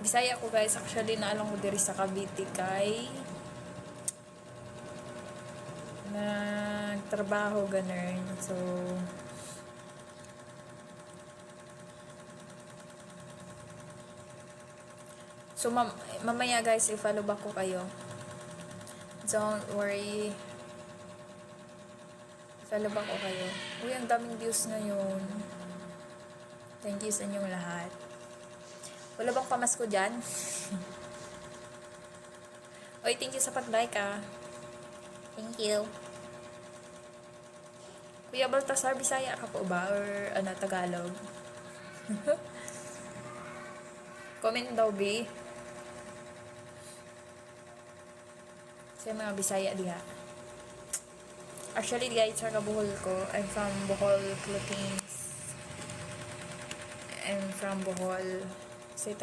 Bisaya ko guys, actually na alam ko diri sa Cavite kay nagtrabaho ganun. So mamaya guys, i-follow back ko kayo. Don't worry. I-follow back ko kayo. Uy, ang daming views ngayon. Thank you sa inyong lahat. Wala bang pamasko dyan? Oy, thank you sa pag-like ah. Thank you. Kuya Baltasar, Bisaya ka po ba? Or ano, Tagalog? Comment daw, B. Sa mga Bisaya diha. Actually, guys, sa Bohol ko. I'm from Bohol, Philippines. I'm from Bohol.